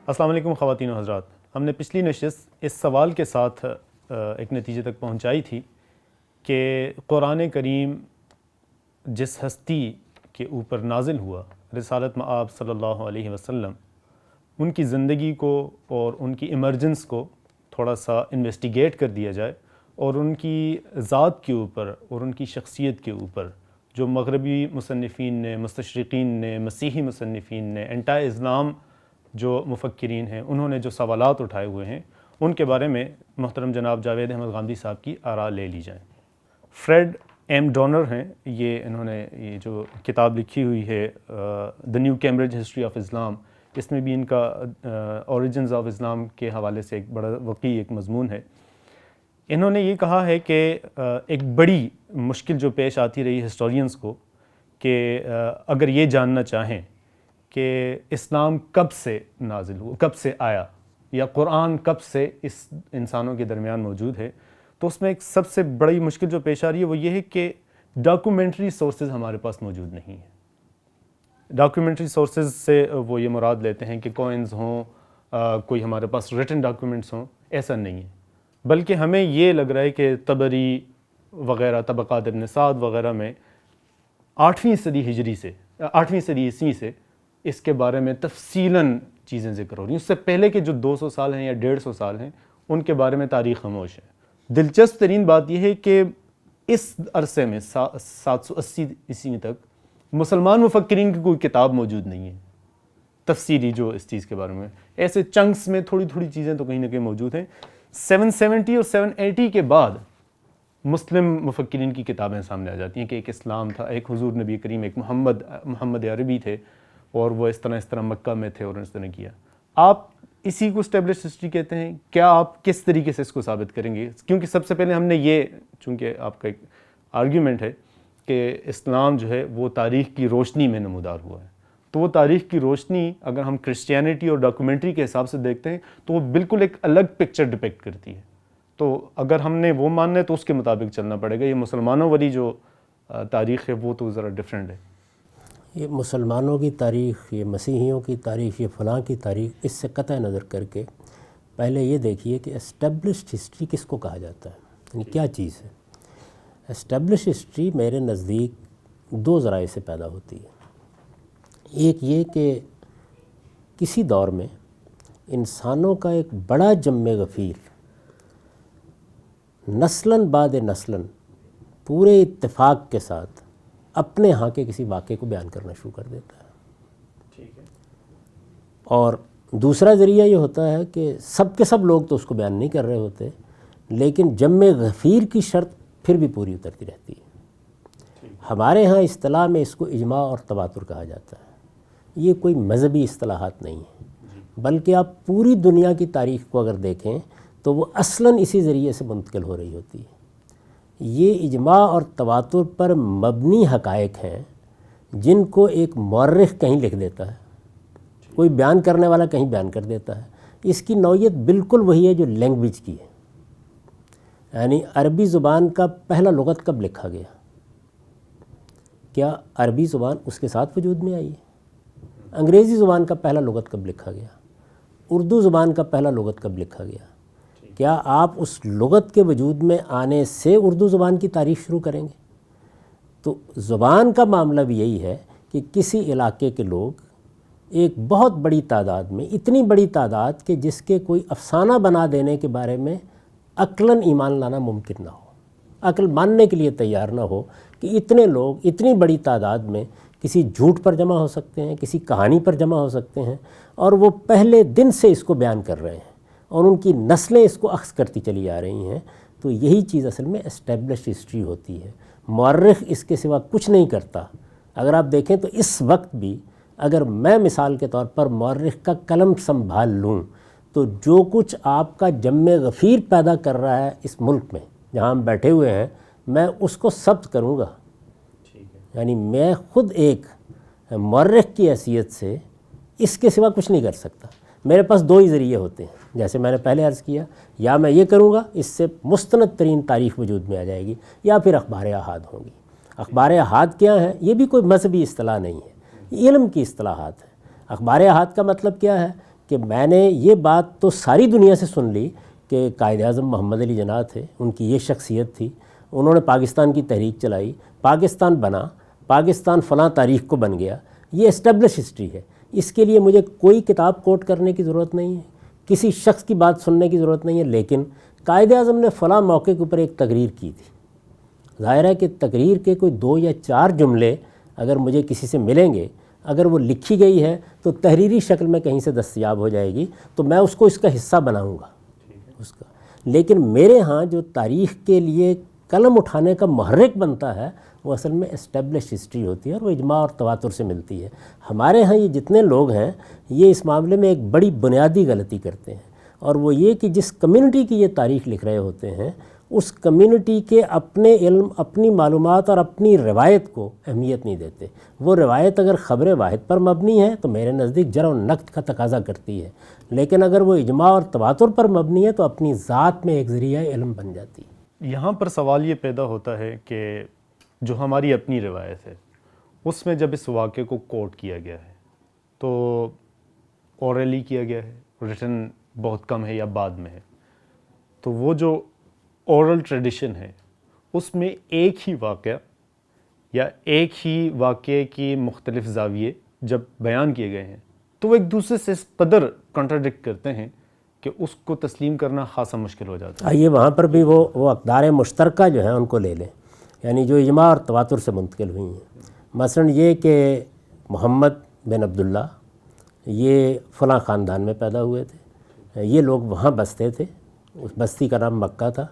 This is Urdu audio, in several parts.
السلام علیکم خواتین و حضرات. ہم نے پچھلی نشست اس سوال کے ساتھ ایک نتیجے تک پہنچائی تھی کہ قرآن کریم جس ہستی کے اوپر نازل ہوا، رسالت مآب صلی اللہ علیہ وسلم، ان کی زندگی کو اور ان کی ایمرجنس کو تھوڑا سا انویسٹیگیٹ کر دیا جائے، اور ان کی ذات کے اوپر اور ان کی شخصیت کے اوپر جو مغربی مصنفین نے، مستشرقین نے، مسیحی مصنفین نے، اینٹا اسلام جو مفکرین ہیں، انہوں نے جو سوالات اٹھائے ہوئے ہیں، ان کے بارے میں محترم جناب جاوید احمد غامدی صاحب کی آراء لے لی جائیں. فریڈ ایم ڈونر ہیں، انہوں نے یہ جو کتاب لکھی ہوئی ہے دی نیو کیمبرج ہسٹری آف اسلام، اس میں بھی ان کا اوریجنز آف اسلام کے حوالے سے ایک بڑا وقی ایک مضمون ہے. انہوں نے یہ کہا ہے کہ ایک بڑی مشکل جو پیش آتی رہی ہسٹورینز کو کہ اگر یہ جاننا چاہیں کہ اسلام کب سے نازل ہوا، کب سے آیا، یا قرآن کب سے اس انسانوں کے درمیان موجود ہے، تو اس میں ایک سب سے بڑی مشکل جو پیش آ رہی ہے وہ یہ ہے کہ ڈاکومنٹری سورسز ہمارے پاس موجود نہیں ہیں. ڈاکومنٹری سورسز سے وہ یہ مراد لیتے ہیں کہ کوئنز ہوں، کوئی ہمارے پاس ریٹن ڈاکومنٹس ہوں. ایسا نہیں ہے، بلکہ ہمیں یہ لگ رہا ہے کہ طبری وغیرہ، طبقات ابن سعد وغیرہ میں 8ویں صدی ہجری سے، 8ویں صدی عیسوی سے اس کے بارے میں تفصیلاً چیزیں ذکر ہو رہی ہیں. اس سے پہلے کے جو 200 سال ہیں یا 150 سال ہیں، ان کے بارے میں تاریخ خاموش ہے. دلچسپ ترین بات یہ ہے کہ اس عرصے میں 780 عیسوی تک مسلمان مفکرین کی کوئی کتاب موجود نہیں ہے تفصیلی جو اس چیز کے بارے میں. ایسے چنکس میں تھوڑی تھوڑی چیزیں تو کہیں نہ کہیں موجود ہیں. 770 اور 780 کے بعد مسلم مفکرین کی کتابیں سامنے آ جاتی ہیں کہ ایک اسلام تھا، ایک حضور نبی کریم، ایک محمد عربی تھے، اور وہ اس طرح مکہ میں تھے اور اس طرح کیا. آپ اسی کو اسٹیبلش ہسٹری کہتے ہیں. کیا آپ کس طریقے سے اس کو ثابت کریں گے؟ کیونکہ سب سے پہلے ہم نے یہ، چونکہ آپ کا ایک آرگیومنٹ ہے کہ اسلام جو ہے وہ تاریخ کی روشنی میں نمودار ہوا ہے، تو وہ تاریخ کی روشنی اگر ہم کرسچینٹی اور ڈاکومنٹری کے حساب سے دیکھتے ہیں تو وہ بالکل ایک الگ پکچر ڈپیکٹ کرتی ہے. تو اگر ہم نے وہ ماننا ہے تو اس کے مطابق چلنا پڑے گا. یہ مسلمانوں والی جو تاریخ ہے وہ تو ذرا ڈفرینٹ ہے. یہ مسلمانوں کی تاریخ، یہ مسیحیوں کی تاریخ، یہ فلاں کی تاریخ، اس سے قطع نظر کر کے پہلے یہ دیکھیے کہ اسٹیبلشڈ ہسٹری کس کو کہا جاتا ہے، یعنی کیا چیز ہے. اسٹیبلش ہسٹری میرے نزدیک 2 ذرائع سے پیدا ہوتی ہے. ایک یہ کہ کسی دور میں انسانوں کا ایک بڑا جم غفیر نسلاً بعد نسلاً پورے اتفاق کے ساتھ اپنے ہاں کے کسی واقعے کو بیان کرنا شروع کر دیتا ہے. ٹھیک ہے. اور دوسرا ذریعہ یہ ہوتا ہے کہ سب کے سب لوگ تو اس کو بیان نہیں کر رہے ہوتے، لیکن جم غفیر کی شرط پھر بھی پوری اترتی رہتی ہے. ہمارے ہاں اصطلاح میں اس کو اجماع اور تواتر کہا جاتا ہے. یہ کوئی مذہبی اصطلاحات نہیں ہیں، بلکہ آپ پوری دنیا کی تاریخ کو اگر دیکھیں تو وہ اصلاً اسی ذریعے سے منتقل ہو رہی ہوتی ہے. یہ اجماع اور تواتر پر مبنی حقائق ہیں جن کو ایک مورخ کہیں لکھ دیتا ہے، کوئی بیان کرنے والا کہیں بیان کر دیتا ہے. اس کی نوعیت بالکل وہی ہے جو لینگویج کی ہے. یعنی عربی زبان کا پہلا لغت کب لکھا گیا؟ کیا عربی زبان اس کے ساتھ وجود میں آئی ہے؟ انگریزی زبان کا پہلا لغت کب لکھا گیا؟ اردو زبان کا پہلا لغت کب لکھا گیا؟ کیا آپ اس لغت کے وجود میں آنے سے اردو زبان کی تاریخ شروع کریں گے؟ تو زبان کا معاملہ بھی یہی ہے کہ کسی علاقے کے لوگ ایک بہت بڑی تعداد میں، اتنی بڑی تعداد کہ جس کے کوئی افسانہ بنا دینے کے بارے میں عقلاً ایمان لانا ممکن نہ ہو، عقل ماننے کے لیے تیار نہ ہو کہ اتنے لوگ اتنی بڑی تعداد میں کسی جھوٹ پر جمع ہو سکتے ہیں، کسی کہانی پر جمع ہو سکتے ہیں، اور وہ پہلے دن سے اس کو بیان کر رہے ہیں اور ان کی نسلیں اس کو اخذ کرتی چلی آ رہی ہیں. تو یہی چیز اصل میں اسٹیبلش ہسٹری ہوتی ہے. مورخ اس کے سوا کچھ نہیں کرتا. اگر آپ دیکھیں تو اس وقت بھی اگر میں مثال کے طور پر مورخ کا قلم سنبھال لوں تو جو کچھ آپ کا جم غفیر پیدا کر رہا ہے اس ملک میں جہاں ہم بیٹھے ہوئے ہیں، میں اس کو ثبت کروں گا. یعنی میں خود ایک مورخ کی حیثیت سے اس کے سوا کچھ نہیں کر سکتا. میرے پاس 2 ہی ذریعے ہوتے ہیں، جیسے میں نے پہلے عرض کیا، یا میں یہ کروں گا، اس سے مستند ترین تاریخ وجود میں آ جائے گی، یا پھر اخبار احاد ہوں گی. اخبار احاد کیا ہیں؟ یہ بھی کوئی مذہبی اصطلاح نہیں ہے، علم کی اصطلاحات ہیں. اخبار احاد کا مطلب کیا ہے کہ میں نے یہ بات تو ساری دنیا سے سن لی کہ قائد اعظم محمد علی جناح تھے، ان کی یہ شخصیت تھی، انہوں نے پاکستان کی تحریک چلائی، پاکستان بنا، پاکستان فلاں تاریخ کو بن گیا، یہ اسٹیبلش ہسٹری ہے۔ اس کے لیے مجھے کوئی کتاب کوٹ کرنے کی ضرورت نہیں ہے، کسی شخص کی بات سننے کی ضرورت نہیں ہے، لیکن قائد اعظم نے فلاں موقع کے اوپر ایک تقریر کی تھی۔ ظاہر ہے کہ تقریر کے کوئی 2 یا 4 جملے اگر مجھے کسی سے ملیں گے، اگر وہ لکھی گئی ہے تو تحریری شکل میں کہیں سے دستیاب ہو جائے گی تو میں اس کو اس کا حصہ بناؤں گا اس کا، لیکن میرے ہاں جو تاریخ کے لیے قلم اٹھانے کا محرک بنتا ہے وہ اصل میں اسٹیبلش ہسٹری ہوتی ہے اور وہ اجماع اور تواتر سے ملتی ہے۔ ہمارے ہاں یہ جتنے لوگ ہیں یہ اس معاملے میں ایک بڑی بنیادی غلطی کرتے ہیں، اور وہ یہ کہ جس کمیونٹی کی یہ تاریخ لکھ رہے ہوتے ہیں اس کمیونٹی کے اپنے علم، اپنی معلومات اور اپنی روایت کو اہمیت نہیں دیتے۔ وہ روایت اگر خبر واحد پر مبنی ہے تو میرے نزدیک جرح و نقد کا تقاضا کرتی ہے، لیکن اگر وہ اجماع اور تواتر پر مبنی ہے تو اپنی ذات میں ایک ذریعہ علم بن جاتی ہے۔ یہاں پر سوال یہ پیدا ہوتا ہے کہ جو ہماری اپنی روایت ہے اس میں جب اس واقعے کو کوٹ کیا گیا ہے تو اورلی کیا گیا ہے، ریٹن بہت کم ہے یا بعد میں ہے، تو وہ جو اورل ٹریڈیشن ہے اس میں ایک ہی واقعہ یا ایک ہی واقعے کی مختلف زاویے جب بیان کیے گئے ہیں تو وہ ایک دوسرے سے اس قدر کنٹراڈکٹ کرتے ہیں کہ اس کو تسلیم کرنا خاصا مشکل ہو جاتا ہے۔ آئیے وہاں پر بھی وہ اقدار مشترکہ جو ہیں ان کو لے لیں، یعنی جو اجماع اور تواتر سے منتقل ہوئی ہیں۔ مثلا یہ کہ محمد بن عبداللہ یہ فلاں خاندان میں پیدا ہوئے تھے، یہ لوگ وہاں بستے تھے، اس بستی کا نام مکہ تھا،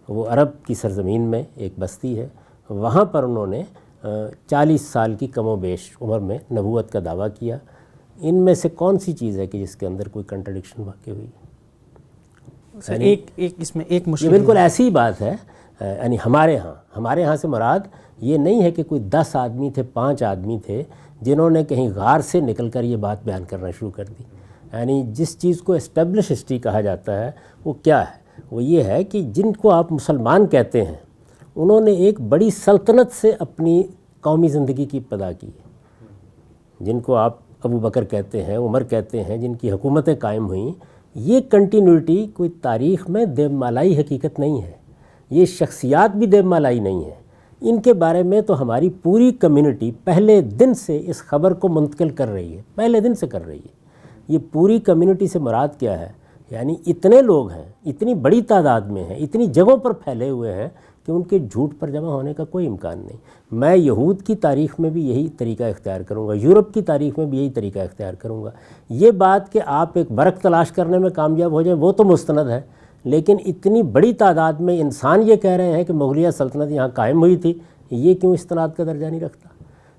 وہ عرب کی سرزمین میں ایک بستی ہے، وہاں پر انہوں نے 40 سال کی کم و بیش عمر میں نبوت کا دعویٰ کیا۔ ان میں سے کون سی چیز ہے کہ جس کے اندر کوئی کنٹرڈکشن واقع ہوئی؟ اس میں ایک یہ مشکل بالکل ایسی ہی بات ہے، یعنی ہمارے ہاں سے مراد یہ نہیں ہے کہ کوئی 10 آدمی تھے، 5 آدمی تھے جنہوں نے کہیں غار سے نکل کر یہ بات بیان کرنا شروع کر دی۔ یعنی جس چیز کو اسٹیبلش ہسٹری کہا جاتا ہے وہ کیا ہے؟ وہ یہ ہے کہ جن کو آپ مسلمان کہتے ہیں انہوں نے ایک بڑی سلطنت سے اپنی قومی زندگی کی ابتدا کی ہے۔ جن کو آپ ابو بکر کہتے ہیں، عمر کہتے ہیں، جن کی حکومتیں قائم ہوئیں، یہ کنٹینیوٹی کوئی تاریخ میں دیو مالائی حقیقت نہیں ہے، یہ شخصیات بھی دیو مالائی نہیں ہے۔ ان کے بارے میں تو ہماری پوری کمیونٹی پہلے دن سے اس خبر کو منتقل کر رہی ہے، پہلے دن سے کر رہی ہے۔ یہ پوری کمیونٹی سے مراد کیا ہے؟ یعنی اتنے لوگ ہیں، اتنی بڑی تعداد میں ہیں، اتنی جگہوں پر پھیلے ہوئے ہیں کہ ان کے جھوٹ پر جمع ہونے کا کوئی امکان نہیں۔ میں یہود کی تاریخ میں بھی یہی طریقہ اختیار کروں گا، یورپ کی تاریخ میں بھی یہی طریقہ اختیار کروں گا۔ یہ بات کہ آپ ایک برق تلاش کرنے میں کامیاب ہو جائیں وہ تو مستند ہے، لیکن اتنی بڑی تعداد میں انسان یہ کہہ رہے ہیں کہ مغلیہ سلطنت یہاں قائم ہوئی تھی، یہ کیوں استناد کا درجہ نہیں رکھتا؟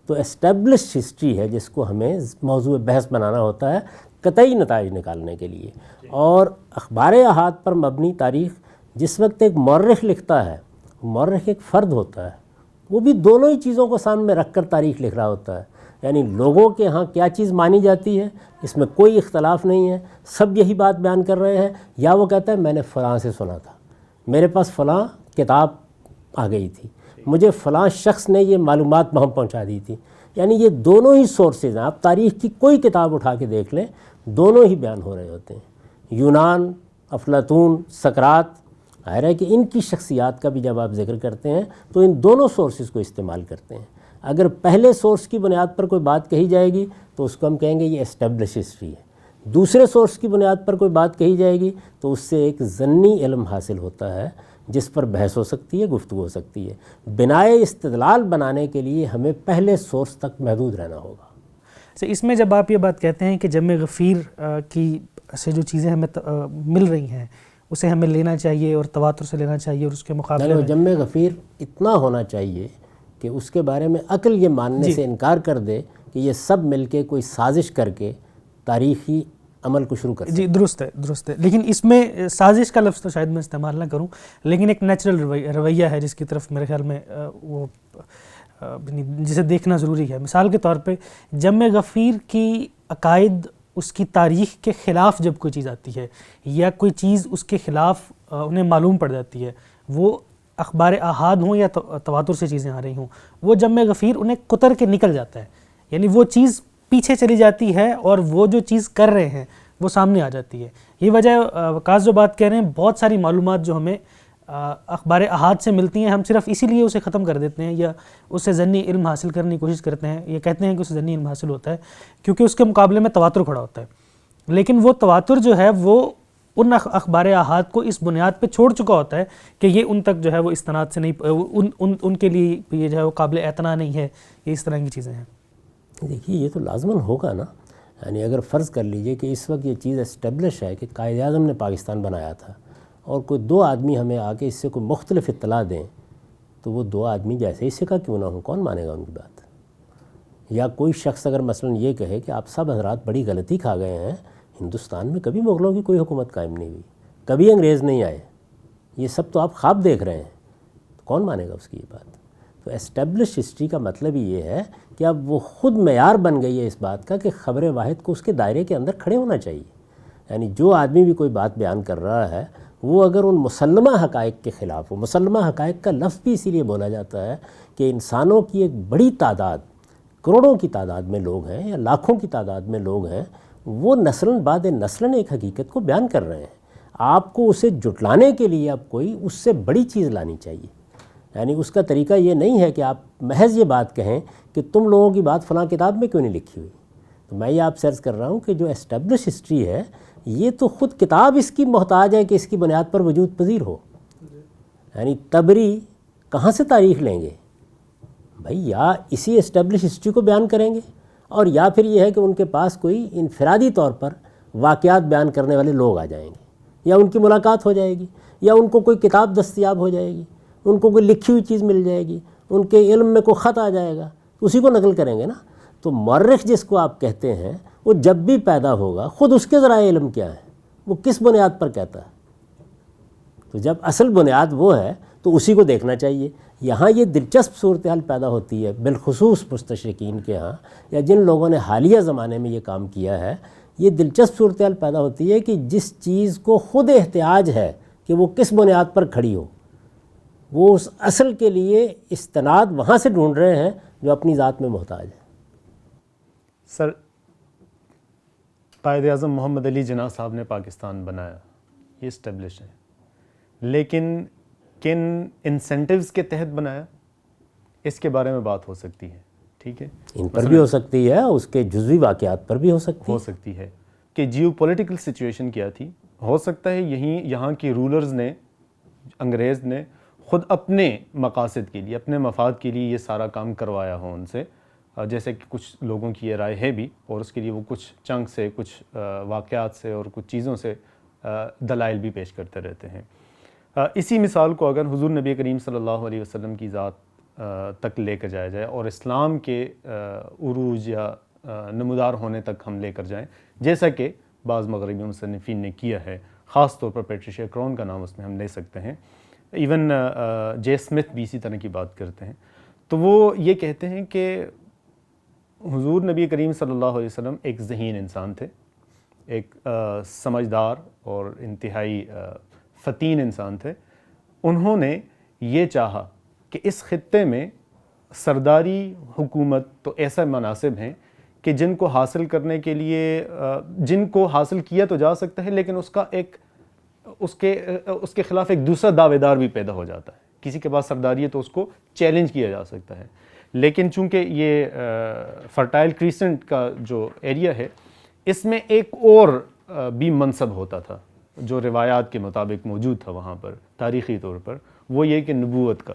تو اسٹیبلش ہسٹری ہے جس کو ہمیں موضوع بحث بنانا ہوتا ہے قطعی نتائج نکالنے کے لیے۔ اور اخبار احاد پر مبنی تاریخ جس وقت ایک مورخ لکھتا ہے، مورخ ایک فرد ہوتا ہے، وہ بھی دونوں ہی چیزوں کو سامنے رکھ کر تاریخ لکھ رہا ہوتا ہے۔ یعنی لوگوں کے ہاں کیا چیز مانی جاتی ہے اس میں کوئی اختلاف نہیں ہے، سب یہی بات بیان کر رہے ہیں، یا وہ کہتا ہے میں نے فلاں سے سنا تھا، میرے پاس فلاں کتاب آ گئی تھی، مجھے فلاں شخص نے یہ معلومات وہاں پہنچا دی تھی۔ یعنی یہ دونوں ہی سورسز ہیں، آپ تاریخ کی کوئی کتاب اٹھا کے دیکھ لیں، دونوں ہی بیان ہو رہے ہوتے ہیں۔ یونان، افلاطون، سقراط، ظاہر ہے کہ ان کی شخصیات کا بھی جب آپ ذکر کرتے ہیں تو ان دونوں سورسز کو استعمال کرتے ہیں۔ اگر پہلے سورس کی بنیاد پر کوئی بات کہی جائے گی تو اس کو ہم کہیں گے یہ اسٹیبلش ہسٹری ہے، دوسرے سورس کی بنیاد پر کوئی بات کہی جائے گی تو اس سے ایک ضمنی علم حاصل ہوتا ہے جس پر بحث ہو سکتی ہے، گفتگو ہو سکتی ہے۔ بنائے استدلال بنانے کے لیے ہمیں پہلے سورس تک محدود رہنا ہوگا۔ اس میں جب آپ یہ بات کہتے ہیں کہ جم غفیر کی سے جو چیزیں ہمیں مل رہی ہیں اسے ہمیں لینا چاہیے اور تواتر سے لینا چاہیے، اور اس کے مقابلے میں جم غفیر اتنا ہونا چاہیے کہ اس کے بارے میں عقل یہ ماننے سے انکار کر دے کہ یہ سب مل کے کوئی سازش کر کے تاریخی عمل کو شروع کر جی درست ہے، لیکن اس میں سازش کا لفظ تو شاید میں استعمال نہ کروں، لیکن ایک نیچرل رویہ ہے جس کی طرف میرے خیال میں وہ جسے دیکھنا ضروری ہے۔ مثال کے طور پہ جم غفیر کی عقائد، اس کی تاریخ کے خلاف جب کوئی چیز آتی ہے یا کوئی چیز اس کے خلاف انہیں معلوم پڑ جاتی ہے، وہ اخبار احاد ہوں یا تواتر سے چیزیں آ رہی ہوں، وہ جم غفیر انہیں کتر کے نکل جاتا ہے، یعنی وہ چیز پیچھے چلی جاتی ہے اور وہ جو چیز کر رہے ہیں وہ سامنے آ جاتی ہے. یہ وجہ وقاص جو بات کہہ رہے ہیں, بہت ساری معلومات جو ہمیں اخبار احاد سے ملتی ہیں, ہم صرف اسی لیے اسے ختم کر دیتے ہیں یا اس سے ضمنی علم حاصل کرنے کی کوشش کرتے ہیں, یہ کہتے ہیں کہ اس سے ضمنی علم حاصل ہوتا ہے کیونکہ اس کے مقابلے میں تواتر کھڑا ہوتا ہے. لیکن وہ تواتر جو ہے وہ ان اخبار احاد کو اس بنیاد پہ چھوڑ چکا ہوتا ہے کہ یہ ان تک جو ہے وہ استناد سے نہیں, ان کے لیے یہ جو ہے وہ قابل اعتنا نہیں ہے, یہ اس طرح کی چیزیں ہیں. دیکھیے یہ تو لازماً ہوگا نا, یعنی اگر فرض کر لیجئے کہ اس وقت یہ چیز اسٹیبلش ہے کہ قائد اعظم نے پاکستان بنایا تھا اور کوئی 2 آدمی ہمیں آ کے اس سے کوئی مختلف اطلاع دیں, تو وہ 2 آدمی جیسے ہی سکا کیوں نہ ہوں, کون مانے گا ان کی بات؟ یا کوئی شخص اگر مثلاً یہ کہے کہ آپ سب حضرات بڑی غلطی کھا گئے ہیں, ہندوستان میں کبھی مغلوں کی کوئی حکومت قائم نہیں ہوئی, کبھی انگریز نہیں آئے, یہ سب تو آپ خواب دیکھ رہے ہیں, تو کون مانے گا اس کی یہ بات؟ تو اسٹیبلش ہسٹری کا مطلب ہی یہ ہے کہ اب وہ خود معیار بن گئی ہے اس بات کا کہ خبر واحد کو اس کے دائرے کے اندر کھڑے ہونا چاہیے. یعنی جو آدمی بھی کوئی بات بیان کر رہا ہے وہ اگر ان مسلمہ حقائق کے خلاف ہو, مسلمہ حقائق کا لفظ بھی اسی لیے بولا جاتا ہے کہ انسانوں کی ایک بڑی تعداد, کروڑوں کی تعداد میں لوگ ہیں یا لاکھوں کی تعداد میں لوگ ہیں, وہ نسلاً بعد نسلاً ایک حقیقت کو بیان کر رہے ہیں. آپ کو اسے جھٹلانے کے لیے اب کوئی اس سے بڑی چیز لانی چاہیے. یعنی اس کا طریقہ یہ نہیں ہے کہ آپ محض یہ بات کہیں کہ تم لوگوں کی بات فلاں کتاب میں کیوں نہیں لکھی ہوئی. تو میں یہ آپ سے عرض کر رہا ہوں کہ جو اسٹیبلش ہسٹری ہے یہ تو خود کتاب اس کی محتاج ہے کہ اس کی بنیاد پر وجود پذیر ہو. یعنی تبری کہاں سے تاریخ لیں گے بھائی؟ یا اسی اسٹیبلش ہسٹری کو بیان کریں گے, اور یا پھر یہ ہے کہ ان کے پاس کوئی انفرادی طور پر واقعات بیان کرنے والے لوگ آ جائیں گے, یا ان کی ملاقات ہو جائے گی, یا ان کو کوئی کتاب دستیاب ہو جائے گی, ان کو کوئی لکھی ہوئی چیز مل جائے گی, ان کے علم میں کوئی خط آ جائے گا, اسی کو نقل کریں گے نا. تو مورخ جس کو آپ کہتے ہیں وہ جب بھی پیدا ہوگا خود اس کے ذرائع علم کیا ہے, وہ کس بنیاد پر کہتا ہے؟ تو جب اصل بنیاد وہ ہے تو اسی کو دیکھنا چاہیے. یہاں یہ دلچسپ صورتحال پیدا ہوتی ہے بالخصوص مستشرقین کے ہاں, یا جن لوگوں نے حالیہ زمانے میں یہ کام کیا ہے, یہ دلچسپ صورتحال پیدا ہوتی ہے کہ جس چیز کو خود احتیاج ہے کہ وہ کس بنیاد پر کھڑی ہو, وہ اس اصل کے لیے استناد وہاں سے ڈھونڈ رہے ہیں جو اپنی ذات میں محتاج ہے. سر, قائد اعظم محمد علی جناح صاحب نے پاکستان بنایا, یہ اسٹیبلش ہے, لیکن کن انسینٹیوز کے تحت بنایا اس کے بارے میں بات ہو سکتی ہے. ٹھیک ہے, ان پر بھی ہو سکتی ہے, اس کے جزوی واقعات پر بھی ہو سکتی ہے کہ جیو پولیٹیکل سچویشن کیا تھی. ہو سکتا ہے یہاں کی رولرز نے, انگریز نے خود اپنے مقاصد کے لیے, اپنے مفاد کے لیے یہ سارا کام کروایا ہو ان سے, جیسے کہ کچھ لوگوں کی یہ رائے ہے بھی, اور اس کے لیے وہ کچھ چنک سے, کچھ واقعات سے اور کچھ چیزوں سے دلائل بھی پیش کرتے رہتے ہیں. اسی مثال کو اگر حضور نبی کریم صلی اللہ علیہ وسلم کی ذات تک لے کر جایا جائے اور اسلام کے عروج یا نمودار ہونے تک ہم لے کر جائیں, جیسا کہ بعض مغربی مصنفین نے کیا ہے, خاص طور پر پیٹریشیا کرون کا نام اس میں ہم لے سکتے ہیں, ایون جے اسمتھ بھی اسی طرح کی بات کرتے ہیں, تو وہ یہ کہتے ہیں کہ حضور نبی کریم صلی اللہ علیہ وسلم ایک ذہین انسان تھے, ایک سمجھدار اور انتہائی فتین انسان تھے. انہوں نے یہ چاہا کہ اس خطے میں سرداری حکومت تو ایسا مناسب ہیں کہ جن کو حاصل کرنے کے لیے, جن کو حاصل کیا تو جا سکتا ہے, لیکن اس کے خلاف ایک دوسرا دعوے دار بھی پیدا ہو جاتا ہے. کسی کے پاس سرداری ہے تو اس کو چیلنج کیا جا سکتا ہے, لیکن چونکہ یہ فرٹائل کریسنٹ کا جو ایریا ہے, اس میں ایک اور بھی منصب ہوتا تھا جو روایات کے مطابق موجود تھا وہاں پر تاریخی طور پر, وہ یہ کہ نبوت کا.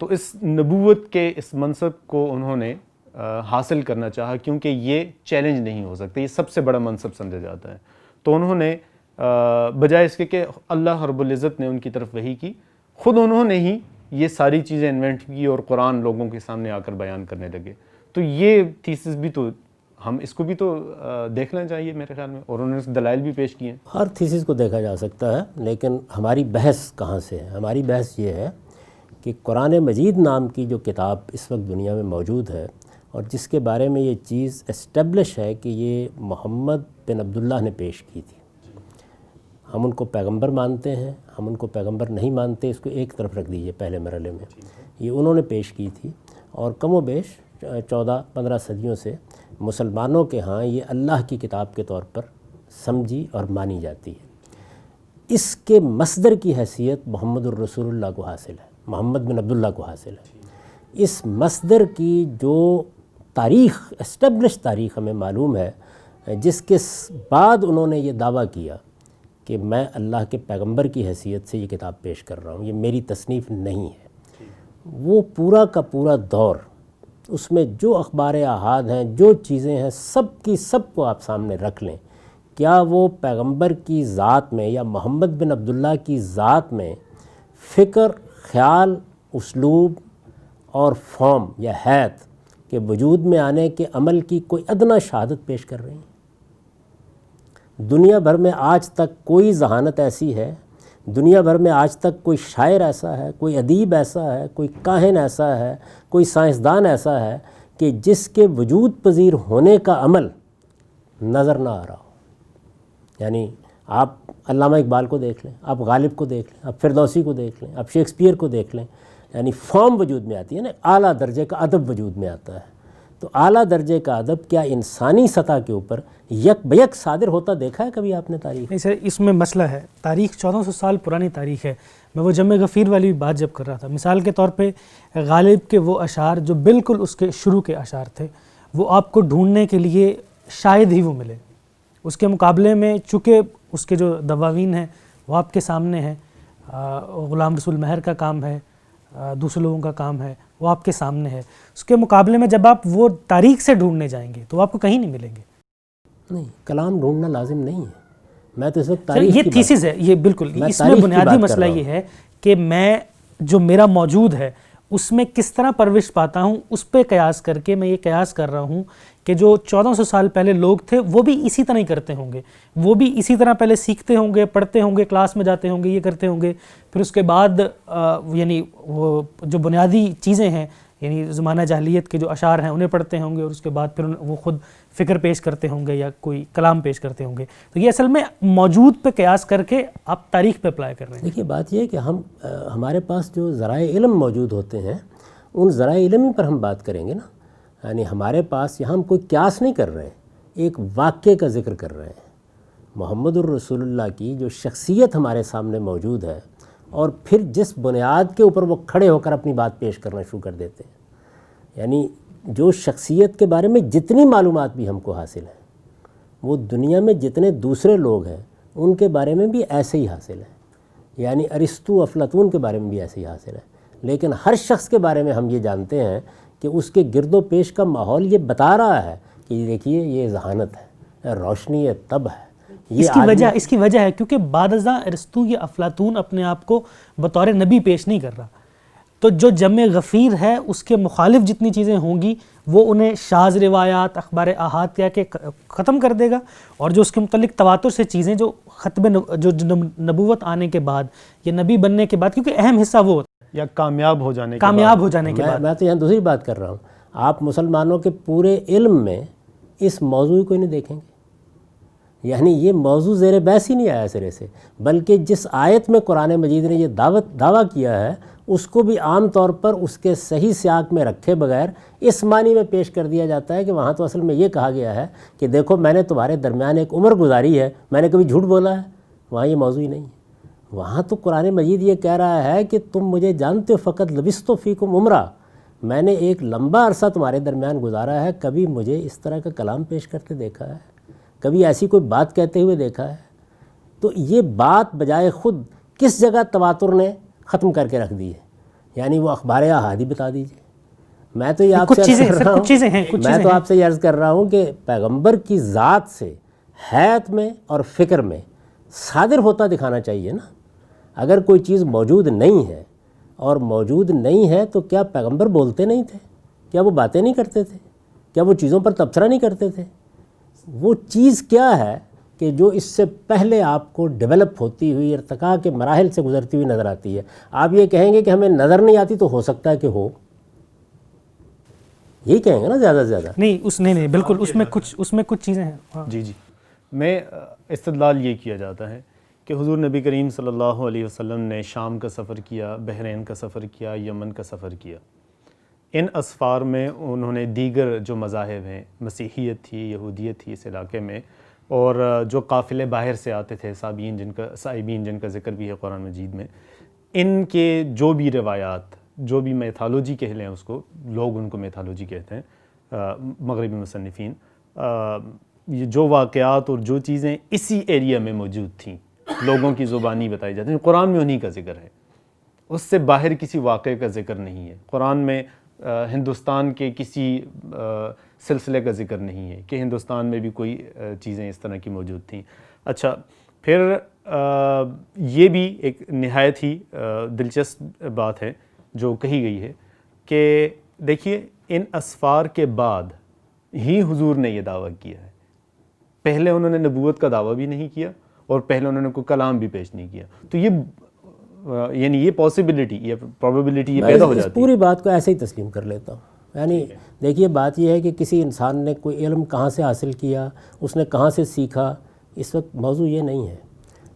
تو اس نبوت کے اس منصب کو انہوں نے حاصل کرنا چاہا, کیونکہ یہ چیلنج نہیں ہو سکتا, یہ سب سے بڑا منصب سمجھا جاتا ہے. تو انہوں نے بجائے اس کے کہ اللہ رب العزت نے ان کی طرف وحی کی, خود انہوں نے ہی یہ ساری چیزیں انوینٹ کی اور قرآن لوگوں کے سامنے آ کر بیان کرنے لگے. تو یہ تھیسس بھی تو ہم اس کو بھی تو دیکھنا چاہیے میرے خیال میں, اور انہوں نے دلائل بھی پیش کیے ہیں. ہر تھیسس کو دیکھا جا سکتا ہے, لیکن ہماری بحث کہاں سے ہے؟ ہماری بحث یہ ہے کہ قرآن مجید نام کی جو کتاب اس وقت دنیا میں موجود ہے اور جس کے بارے میں یہ چیز اسٹیبلش ہے کہ یہ محمد بن عبداللہ نے پیش کی تھی, ہم ان کو پیغمبر مانتے ہیں, ہم ان کو پیغمبر نہیں مانتے, اس کو ایک طرف رکھ دیجئے پہلے مرحلے میں. یہ انہوں نے پیش کی تھی, اور کم و بیش 14-15 صدیوں سے مسلمانوں کے ہاں یہ اللہ کی کتاب کے طور پر سمجھی اور مانی جاتی ہے۔ اس کے مصدر کی حیثیت محمد الرسول اللہ کو حاصل ہے، محمد بن عبداللہ کو حاصل ہے۔ اس مصدر کی جو تاریخ، اسٹیبلش تاریخ ہمیں معلوم ہے، جس کے بعد انہوں نے یہ دعویٰ کیا کہ میں اللہ کے پیغمبر کی حیثیت سے یہ کتاب پیش کر رہا ہوں، یہ میری تصنیف نہیں ہے، وہ پورا کا پورا دور، اس میں جو اخبار احاد ہیں، جو چیزیں ہیں، سب کی سب کو آپ سامنے رکھ لیں، کیا وہ پیغمبر کی ذات میں یا محمد بن عبداللہ کی ذات میں فکر، خیال، اسلوب اور فارم یا حیت کے وجود میں آنے کے عمل کی کوئی ادنا شہادت پیش کر رہی ہیں؟ دنیا بھر میں آج تک کوئی ذہانت ایسی ہے، دنیا بھر میں آج تک کوئی شاعر ایسا ہے، کوئی ادیب ایسا ہے، کوئی کاہن ایسا ہے، کوئی سائنسدان ایسا ہے کہ جس کے وجود پذیر ہونے کا عمل نظر نہ آ رہا ہو؟ یعنی آپ علامہ اقبال کو دیکھ لیں، آپ غالب کو دیکھ لیں، آپ فردوسی کو دیکھ لیں، آپ شیکسپیئر کو دیکھ لیں، یعنی فارم وجود میں آتی ہے نا، اعلیٰ درجے کا ادب وجود میں آتا ہے۔ تو اعلیٰ درجے کا ادب کیا انسانی سطح کے اوپر یک بیک صادر ہوتا دیکھا ہے کبھی آپ نے تاریخ؟ نہیں سر، اس میں مسئلہ ہے، تاریخ 1400 سال پرانی تاریخ ہے۔ میں وہ جمع غفیر والی بات جب کر رہا تھا، مثال کے طور پہ غالب کے وہ اشعار جو بالکل اس کے شروع کے اشعار تھے، وہ آپ کو ڈھونڈنے کے لیے شاید ہی وہ ملے۔ اس کے مقابلے میں چونکہ اس کے جو دواوین ہیں وہ آپ کے سامنے ہیں، غلام رسول مہر کا کام ہے، دوسرے لوگوں کا کام ہے، وہ آپ کے سامنے ہے، اس کے مقابلے میں جب آپ وہ تاریخ سے ڈھونڈنے جائیں گے تو آپ کو کہیں نہیں ملیں گے۔ نہیں، کلام ڈھونڈنا لازم نہیں ہے۔ میں تو اس وقت تاریخ یہ تھیسس ہے، یہ بالکل اس میں بنیادی مسئلہ یہ ہے کہ میں جو میرا موجود ہے اس میں کس طرح پرورش پاتا ہوں، اس پہ قیاس کر کے میں یہ قیاس کر رہا ہوں کہ جو 1400 سال پہلے لوگ تھے وہ بھی اسی طرح ہی کرتے ہوں گے، وہ بھی اسی طرح پہلے سیکھتے ہوں گے، پڑھتے ہوں گے، کلاس میں جاتے ہوں گے، یہ کرتے ہوں گے، پھر اس کے بعد یعنی وہ جو بنیادی چیزیں ہیں، یعنی زمانہ جاہلیت کے جو اشعار ہیں انہیں پڑھتے ہوں گے، اور اس کے بعد پھر وہ خود فکر پیش کرتے ہوں گے یا کوئی کلام پیش کرتے ہوں گے۔ تو یہ اصل میں موجود پہ قیاس کر کے آپ تاریخ پہ اپلائی کر رہے ہیں۔ دیکھیے بات یہ ہے کہ ہمارے پاس جو ذرائع علم موجود ہوتے ہیں ان ذرائع علم پر ہم بات کریں گے نا، یعنی ہمارے پاس یہاں ہم کوئی قیاس نہیں کر رہے ہیں، ایک واقعے کا ذکر کر رہے ہیں۔ محمد الرسول اللہ کی جو شخصیت ہمارے سامنے موجود ہے، اور پھر جس بنیاد کے اوپر وہ کھڑے ہو کر اپنی بات پیش کرنا شروع کر دیتے ہیں، یعنی جو شخصیت کے بارے میں جتنی معلومات بھی ہم کو حاصل ہیں، وہ دنیا میں جتنے دوسرے لوگ ہیں ان کے بارے میں بھی ایسے ہی حاصل ہے، یعنی ارسطو، افلاطون کے بارے میں بھی ایسے ہی حاصل ہے۔ لیکن ہر شخص کے بارے میں ہم یہ جانتے ہیں کہ اس کے گرد و پیش کا ماحول یہ بتا رہا ہے کہ یہ دیکھیے یہ ذہانت ہے، روشنی ہے، طب ہے۔ اس کی وجہ ہے کیونکہ بعد ازاں ارسطو یا افلاطون اپنے آپ کو بطور نبی پیش نہیں کر رہا، تو جو جمع غفیر ہے اس کے مخالف جتنی چیزیں ہوں گی وہ انہیں شاذ روایات، اخبار احاد کیا کہ ختم کر دے گا، اور جو اس کے متعلق تواتر سے چیزیں جو جو نبوت آنے کے بعد یا نبی بننے کے بعد، کیونکہ اہم حصہ وہ ہوتا ہے یا کامیاب ہو جانے کے بعد۔ میں تو یہاں دوسری بات کر رہا ہوں، آپ مسلمانوں کے پورے علم میں اس موضوع کو نہیں دیکھیں گے، یعنی یہ موضوع زیر بحث ہی نہیں آیا سرے سے، بلکہ جس آیت میں قرآن مجید نے یہ دعویٰ کیا ہے اس کو بھی عام طور پر اس کے صحیح سیاق میں رکھے بغیر اس معنی میں پیش کر دیا جاتا ہے کہ وہاں تو اصل میں یہ کہا گیا ہے کہ دیکھو میں نے تمہارے درمیان ایک عمر گزاری ہے، میں نے کبھی جھوٹ بولا ہے۔ وہاں یہ موضوع ہی نہیں ہے، وہاں تو قرآن مجید یہ کہہ رہا ہے کہ تم مجھے جانتے ہو، فقط لبثت فیکم عمرہ، میں نے ایک لمبا عرصہ تمہارے درمیان گزارا ہے، کبھی مجھے اس طرح کا کلام پیش کرتے دیکھا ہے، کبھی ایسی کوئی بات کہتے ہوئے دیکھا ہے؟ تو یہ بات بجائے خود کس جگہ تواتر نے ختم کر کے رکھ دی ہے، یعنی وہ اخبار احادی بتا دیجیے۔ میں تو یہ آپ سے یہ عرض کر رہا ہوں کہ پیغمبر کی ذات سے حیات میں اور فکر میں صادر ہوتا دکھانا چاہیے نا۔ اگر کوئی چیز موجود نہیں ہے اور موجود نہیں ہے تو کیا پیغمبر بولتے نہیں تھے؟ کیا وہ باتیں نہیں کرتے تھے؟ کیا وہ چیزوں پر تبصرہ نہیں کرتے تھے؟ وہ چیز کیا ہے کہ جو اس سے پہلے آپ کو ڈیولپ ہوتی ہوئی ارتقاء کے مراحل سے گزرتی ہوئی نظر آتی ہے؟ آپ یہ کہیں گے کہ ہمیں نظر نہیں آتی تو ہو سکتا ہے کہ ہو، یہی کہیں گے نا زیادہ سے زیادہ۔ نہیں بالکل، اس میں کچھ چیزیں ہیں۔ جی میں استدلال یہ کیا جاتا ہے کہ حضور نبی کریم صلی اللہ علیہ وسلم نے شام کا سفر کیا، بحرین کا سفر کیا، یمن کا سفر کیا۔ ان اسفار میں انہوں نے دیگر جو مذاہب ہیں، مسیحیت تھی، یہودیت تھی، اس علاقے میں اور جو قافلے باہر سے آتے تھے سائبین جن کا ذکر بھی ہے قرآن مجید میں، ان کے جو بھی روایات، جو بھی میتھالوجی کہہ لیں اس کو، لوگ ان کو میتھالوجی کہتے ہیں مغربی مصنفین، یہ جو واقعات اور جو چیزیں اسی ایریا میں موجود تھیں، لوگوں کی زبانی بتائی جاتی ہیں، قرآن میں انہی کا ذکر ہے، اس سے باہر کسی واقعے کا ذکر نہیں ہے۔ قرآن میں ہندوستان کے کسی سلسلے کا ذکر نہیں ہے کہ ہندوستان میں بھی کوئی چیزیں اس طرح کی موجود تھیں۔ اچھا، پھر یہ بھی ایک نہایت ہی دلچسپ بات ہے جو کہی گئی ہے کہ دیکھیے ان اسفار کے بعد ہی حضور نے یہ دعویٰ کیا ہے، پہلے انہوں نے نبوت کا دعویٰ بھی نہیں کیا اور پہلے انہوں نے کوئی کلام بھی پیش نہیں کیا، تو یہ یعنی یہ پاسبلٹی، یہ پروبیبلٹی یہ پیدا ہو جاتی ہے۔ پوری بات کو ایسے ہی تسلیم کر لیتا ہوں۔ یعنی دیکھیے بات یہ ہے کہ کسی انسان نے کوئی علم کہاں سے حاصل کیا، اس نے کہاں سے سیکھا، اس وقت موضوع یہ نہیں ہے۔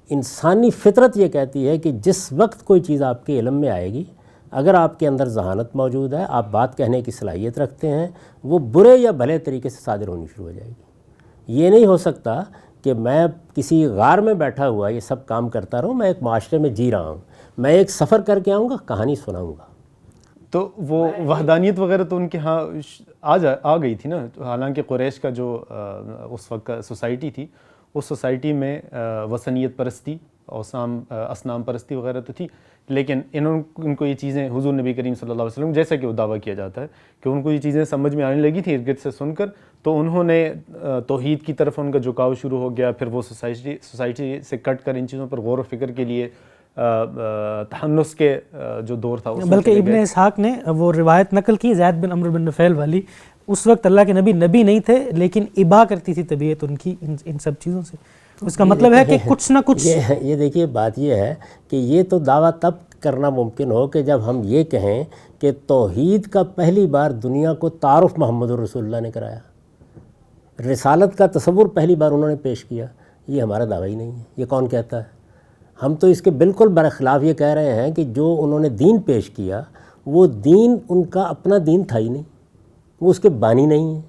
انسانی فطرت یہ کہتی ہے کہ جس وقت کوئی چیز آپ کے علم میں آئے گی، اگر آپ کے اندر ذہانت موجود ہے، آپ بات کہنے کی صلاحیت رکھتے ہیں، وہ برے یا بھلے طریقے سے صادر ہونی شروع ہو جائے گی۔ یہ نہیں ہو سکتا کہ میں کسی غار میں بیٹھا ہوا یہ سب کام کرتا رہوں، میں ایک معاشرے میں جی رہا ہوں، میں ایک سفر کر کے آؤں گا، کہانی سناؤں گا۔ تو وہ وحدانیت وغیرہ تو ان کے ہاں آ گئی تھی نا، حالانکہ قریش کا جو اس وقت سوسائٹی تھی، اس سوسائٹی میں وثنیت پرستی، اصنام پرستی وغیرہ تو تھی، لیکن ان کو یہ چیزیں حضور نبی کریم صلی اللہ علیہ وسلم جیسا کہ وہ دعویٰ کیا جاتا ہے کہ ان کو یہ چیزیں سمجھ میں آنے لگی تھیں ارد گرد سے سن کر، تو انہوں نے توحید کی طرف ان کا جھکاؤ شروع ہو گیا۔ پھر وہ سوسائٹی سے کٹ کر ان چیزوں پر غور و فکر کے لیے تحنس کے جو دور تھا، بلکہ ابن اسحاق نے وہ روایت نقل کی زید بن عمرو بن نفیل والی، اس وقت اللہ کے نبی نہیں تھے، لیکن ابا کرتی تھی طبیعت ان کی ان سب چیزوں سے۔ اس کا مطلب ہے کہ کچھ نہ کچھ یہ دیکھیے بات یہ ہے کہ یہ تو دعویٰ تب کرنا ممکن ہو کہ جب ہم یہ کہیں کہ توحید کا پہلی بار دنیا کو تعارف محمد الرسول اللہ نے کرایا، رسالت کا تصور پہلی بار انہوں نے پیش کیا۔ یہ ہمارا دعویٰ ہی نہیں ہے، یہ کون کہتا ہے؟ ہم تو اس کے بالکل برخلاف یہ کہہ رہے ہیں کہ جو انہوں نے دین پیش کیا وہ دین ان کا اپنا دین تھا ہی نہیں، وہ اس کے بانی نہیں ہیں۔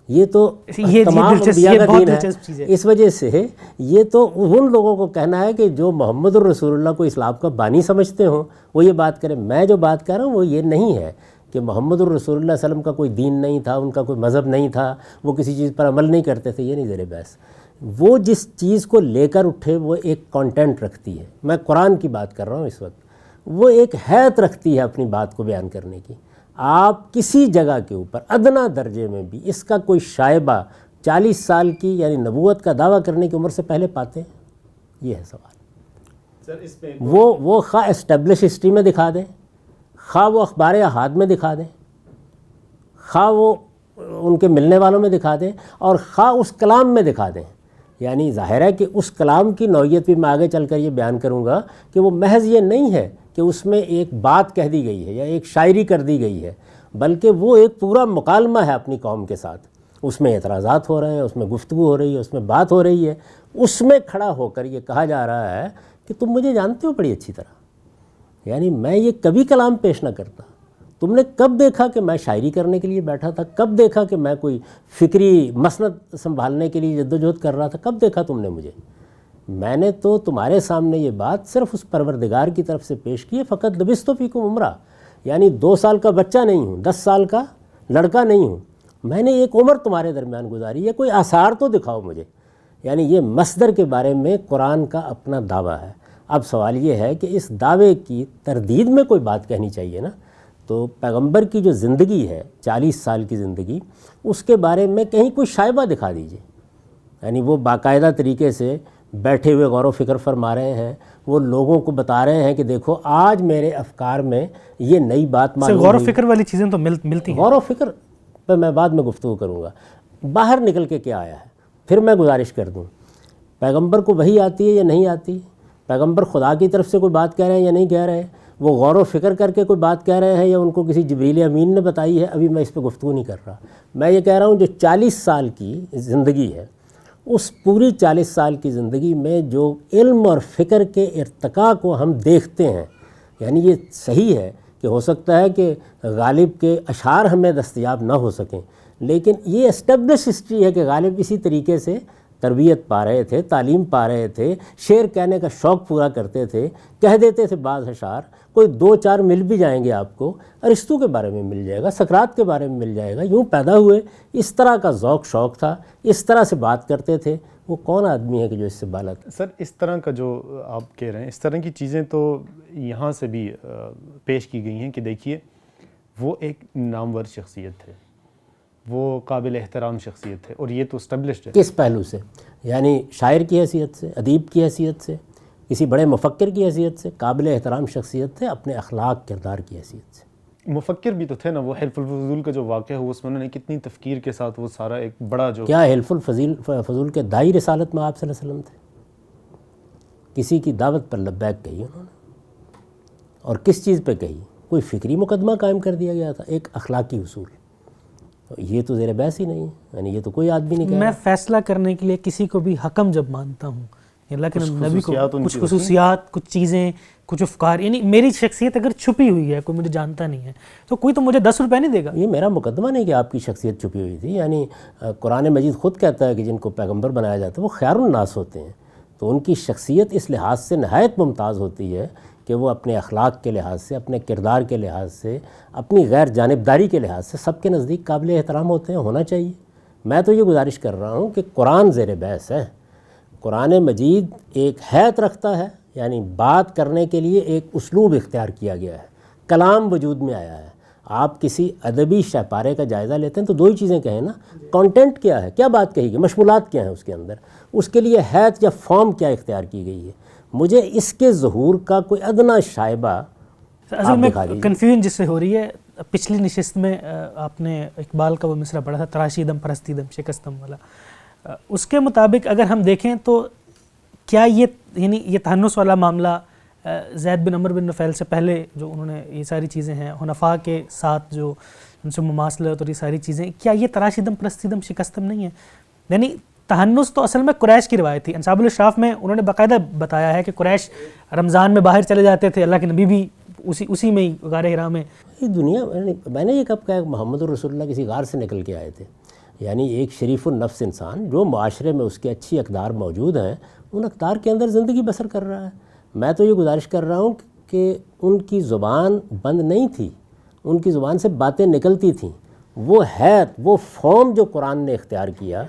یہ تو تمام انبیاء کا دین ہے۔ اس وجہ سے یہ تو ان لوگوں کو کہنا ہے کہ جو محمد الرسول اللہ کو اسلام کا بانی سمجھتے ہوں وہ یہ بات کریں۔ میں جو بات کر رہا ہوں وہ یہ نہیں ہے کہ محمد الرسول اللہ صلی اللہ علیہ وسلم کا کوئی دین نہیں تھا، ان کا کوئی مذہب نہیں تھا، وہ کسی چیز پر عمل نہیں کرتے تھے، یہ نہیں زیر بحث۔ وہ جس چیز کو لے کر اٹھے وہ ایک کانٹینٹ رکھتی ہے۔ میں قرآن کی بات کر رہا ہوں اس وقت، وہ ایک حیت رکھتی ہے اپنی بات کو بیان کرنے کی۔ آپ کسی جگہ کے اوپر ادنا درجے میں بھی اس کا کوئی شائبہ 40 سال کی یعنی نبوت کا دعویٰ کرنے کی عمر سے پہلے پاتے ہیں؟ یہ ہے سوال۔ وہ خواہ اسٹیبلش ہسٹری میں دکھا دیں، خواہ وہ اخبار احاد میں دکھا دیں، خواہ وہ ان کے ملنے والوں میں دکھا دیں، اور خواہ اس کلام میں دکھا دیں۔ یعنی ظاہر ہے کہ اس کلام کی نوعیت بھی میں آگے چل کر یہ بیان کروں گا کہ وہ محض یہ نہیں ہے کہ اس میں ایک بات کہہ دی گئی ہے یا ایک شاعری کر دی گئی ہے، بلکہ وہ ایک پورا مکالمہ ہے اپنی قوم کے ساتھ۔ اس میں اعتراضات ہو رہے ہیں، اس میں گفتگو ہو رہی ہے، اس میں بات ہو رہی ہے، اس میں کھڑا ہو کر یہ کہا جا رہا ہے کہ تم مجھے جانتے ہو بڑی اچھی طرح، یعنی میں یہ کبھی کلام پیش نہ کرتا۔ تم نے کب دیکھا کہ میں شاعری کرنے کے لیے بیٹھا تھا؟ کب دیکھا کہ میں کوئی فکری مسند سنبھالنے کے لیے جدوجہد کر رہا تھا؟ کب دیکھا تم نے مجھے؟ میں نے تو تمہارے سامنے یہ بات صرف اس پروردگار کی طرف سے پیش کی ہے، فقط لبثت فیکم عمرہ، یعنی 2 سال کا بچہ نہیں ہوں، 10 سال کا لڑکا نہیں ہوں، میں نے ایک عمر تمہارے درمیان گزاری ہے، کوئی آثار تو دکھاؤ مجھے۔ یعنی یہ مصدر کے بارے میں قرآن کا اپنا دعویٰ ہے۔ اب سوال یہ ہے کہ اس دعوے کی تردید میں کوئی بات کہنی چاہیے نا، تو پیغمبر کی جو زندگی ہے 40 سال کی زندگی، اس کے بارے میں کہیں کوئی شائبہ دکھا دیجئے۔ یعنی وہ باقاعدہ طریقے سے بیٹھے ہوئے غور و فکر فرما رہے ہیں، وہ لوگوں کو بتا رہے ہیں کہ دیکھو آج میرے افکار میں یہ نئی بات معلوم غور و فکر والی چیزیں تو ملتی ہیں۔ غور و فکر پہ میں بعد میں گفتگو کروں گا۔ باہر نکل کے کیا آیا ہے پھر میں گزارش کر دوں، پیغمبر کو وحی آتی ہے یا نہیں آتی؟ پیغمبر خدا کی طرف سے کوئی بات کہہ رہے ہیں یا نہیں کہہ رہے ہیں؟ وہ غور و فکر کر کے کوئی بات کہہ رہے ہیں یا ان کو کسی جبریل امین نے بتائی ہے؟ ابھی میں اس پہ گفتگو نہیں کر رہا، میں یہ کہہ رہا ہوں جو 40 سال کی زندگی ہے، اس پوری 40 سال کی زندگی میں جو علم اور فکر کے ارتقاء کو ہم دیکھتے ہیں، یعنی یہ صحیح ہے کہ ہو سکتا ہے کہ غالب کے اشعار ہمیں دستیاب نہ ہو سکیں، لیکن یہ اسٹیبلش ہسٹری ہے کہ غالب اسی طریقے سے تربیت پا رہے تھے، تعلیم پا رہے تھے، شعر کہنے کا شوق پورا کرتے تھے، کہہ دیتے تھے بعض اشعار، کوئی 2-4 مل بھی جائیں گے آپ کو، ارسطو کے بارے میں مل جائے گا، سقراط کے بارے میں مل جائے گا، یوں پیدا ہوئے، اس طرح کا ذوق شوق تھا، اس طرح سے بات کرتے تھے. وہ کون آدمی ہے کہ جو اس سے بالا تھا؟ سر اس طرح کا جو آپ کہہ رہے ہیں، اس طرح کی چیزیں تو یہاں سے بھی پیش کی گئی ہیں کہ دیکھیے وہ ایک نامور شخصیت تھے، وہ قابل احترام شخصیت ہے، اور یہ تو اسٹیبلشڈ ہے. کس پہلو سے؟ یعنی شاعر کی حیثیت سے، ادیب کی حیثیت سے، کسی بڑے مفکر کی حیثیت سے قابل احترام شخصیت تھے، اپنے اخلاق کردار کی حیثیت سے. مفکر بھی تو تھے نا، وہ حلف الفضول کا جو واقعہ ہوا اس میں انہوں نے کتنی تفکیر کے ساتھ وہ سارا ایک بڑا جو... کیا حلف الفضول کے داعی رسالت میں آپ صلی اللہ علیہ وسلم تھے؟ کسی کی دعوت پر لبیک کہی انہوں نے، اور کس چیز پہ کہی؟ کوئی فکری مقدمہ قائم کر دیا گیا تھا، ایک اخلاقی اصول. یہ تو زیر بحث ہی نہیں ہے، یعنی یہ تو کوئی آدمی نہیں کہہ رہا. میں فیصلہ کرنے کے لیے کسی کو بھی حکم جب مانتا ہوں، اللہ کے نبی کو کچھ خصوصیات، کچھ چیزیں، کچھ افکار، یعنی میری شخصیت اگر چھپی ہوئی ہے، کوئی مجھے جانتا نہیں ہے، تو کوئی تو مجھے 10 روپے نہیں دے گا. یہ میرا مقدمہ نہیں کہ آپ کی شخصیت چھپی ہوئی تھی. یعنی قرآن مجید خود کہتا ہے کہ جن کو پیغمبر بنایا جاتا ہے وہ خیار الناس ہوتے ہیں، تو ان کی شخصیت اس لحاظ سے نہایت ممتاز ہوتی ہے کہ وہ اپنے اخلاق کے لحاظ سے، اپنے کردار کے لحاظ سے، اپنی غیر جانبداری کے لحاظ سے سب کے نزدیک قابل احترام ہوتے ہیں، ہونا چاہیے. میں تو یہ گزارش کر رہا ہوں کہ قرآن زیر بحث ہے، قرآن مجید ایک حیت رکھتا ہے، یعنی بات کرنے کے لیے ایک اسلوب اختیار کیا گیا ہے، کلام وجود میں آیا ہے. آپ کسی ادبی شہپارے کا جائزہ لیتے ہیں تو 2 ہی چیزیں کہیں نا، کانٹینٹ کیا ہے، کیا بات کہی گئی، مشمولات کیا ہیں اس کے اندر، اس کے لیے حیت یا فارم کیا اختیار کی گئی ہے. مجھے اس کے ظہور کا کوئی ادنا شائبہ اصل میں کنفیوژن جس سے ہو رہی ہے. پچھلی نشست میں آپ نے اقبال کا وہ مصرع پڑھا تھا، تراشیدم پرستیدم شکستم والا. اس کے مطابق اگر ہم دیکھیں تو کیا یہ تہنس والا معاملہ زید بن عمر بن نفیل سے پہلے جو انہوں نے یہ ساری چیزیں ہیں، حنفاء کے ساتھ جو ان سے مماثلت اور یہ ساری چیزیں، کیا یہ تراشیدم پرستیدم شکستم نہیں ہے؟ یعنی تہنس تو اصل میں قریش کی روایت تھی. انصاب الاشراف میں انہوں نے باقاعدہ بتایا ہے کہ قریش رمضان میں باہر چلے جاتے تھے، اللہ کے نبی بھی اسی میں غار حرا میں. یہ دنیا میں نے یہ کب کہا کہ محمد رسول اللہ کسی غار سے نکل کے آئے تھے؟ یعنی ایک شریف النفس انسان جو معاشرے میں اس کے اچھی اقدار موجود ہیں، ان اقدار کے اندر زندگی بسر کر رہا ہے. میں تو یہ گزارش کر رہا ہوں کہ ان کی زبان بند نہیں تھی، ان کی زبان سے باتیں نکلتی تھیں. وہ حیت، وہ فارم جو قرآن نے اختیار کیا،